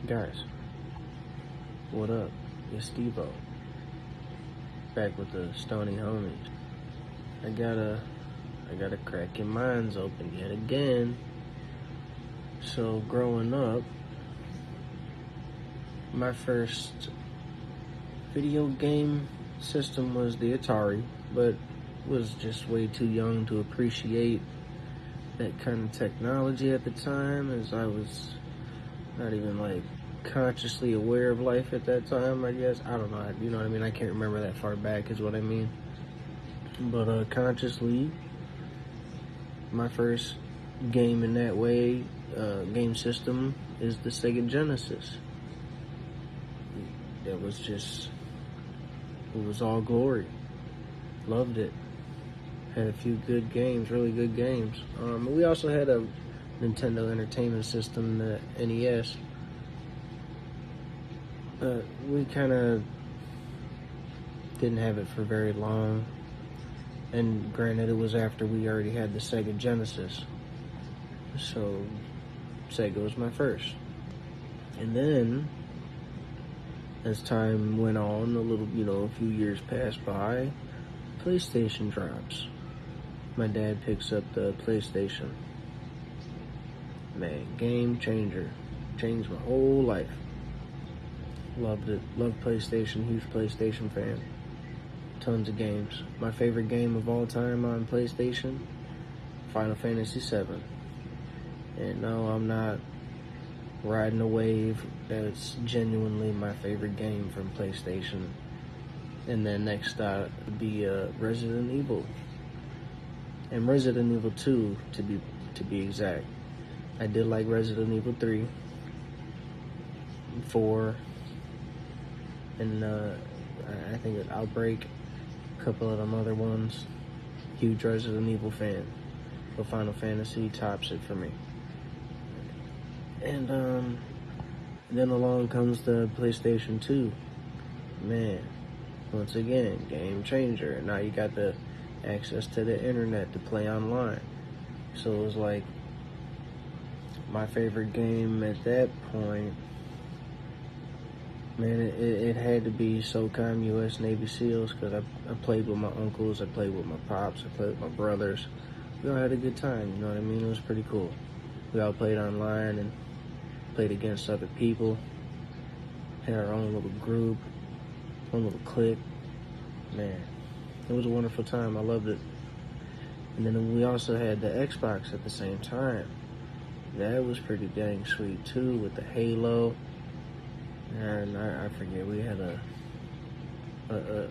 Guys, what up? It's Steve-O, back with the Stony Homies. I gotta crack your minds open yet again. So growing up, my first video game system was the Atari, but was just way too young to appreciate that kind of technology at the time, as I was not even consciously aware of life at that time, I guess. I don't know, you know what I mean? I can't remember that far back is what I mean. But consciously, my first game in that way, game system, is the Sega Genesis. It was all glory. Loved it. Had a few good games, really good games. We also had a Nintendo Entertainment System, the NES. We kind of didn't have it for very long. And granted, it was after we already had the Sega Genesis. So, Sega was my first. And then, as time went on, a few years passed by, PlayStation drops. My dad picks up the PlayStation. Man, game changer. Changed my whole life. Loved it. Loved PlayStation. Huge PlayStation fan. Tons of games. My favorite game of all time on PlayStation, Final Fantasy VII. And no, I'm not riding a wave. That's genuinely my favorite game from PlayStation. And then next would be Resident Evil. And Resident Evil 2, to be exact. I did like Resident Evil 3, 4, and I think it Outbreak, a couple of them other ones. Huge Resident Evil fan. But Final Fantasy tops it for me. And then along comes the PlayStation 2. Man, once again, game changer. Now you got the access to the internet to play online. So it was like my favorite game at that point. Man, it had to be SOCOM US Navy SEALs, because I played with my uncles, I played with my pops, I played with my brothers. We all had a good time, you know what I mean? It was pretty cool. We all played online and played against other people. Had our own little group, own little clique. Man, it was a wonderful time. I loved it. And then we also had the Xbox at the same time. That was pretty dang sweet too, with the Halo. And I forget, we had a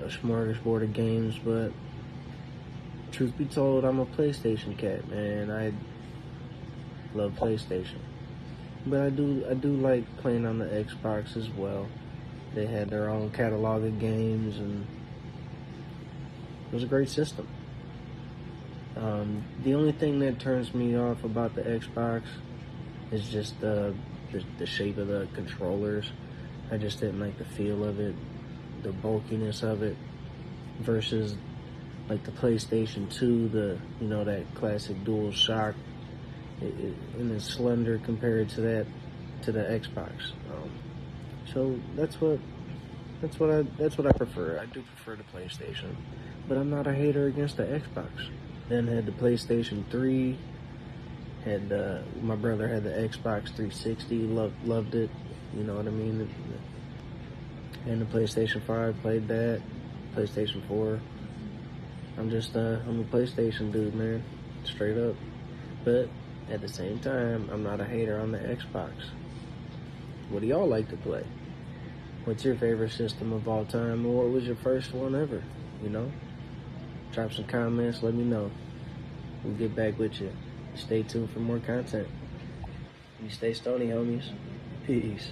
smorgasbord of games, but truth be told, I'm a PlayStation cat, man. I love PlayStation. But I do like playing on the Xbox as well. They had their own catalog of games, and it was a great system. The only thing that turns me off about the Xbox is just the shape of the controllers. I just didn't like the feel of it, the bulkiness of it, versus like the PlayStation 2, that classic dual shock. And it's slender compared to the Xbox. So that's what I prefer. I do prefer the PlayStation, but I'm not a hater against the Xbox. Then had the PlayStation 3. Had my brother had the Xbox 360. Loved it. You know what I mean? And the PlayStation 5, played that. PlayStation 4. I'm a PlayStation dude, man. Straight up. But at the same time, I'm not a hater on the Xbox. What do y'all like to play? What's your favorite system of all time? Or what was your first one ever? Drop some comments, let me know. We'll get back with you. Stay tuned for more content. You stay stony, homies. Peace.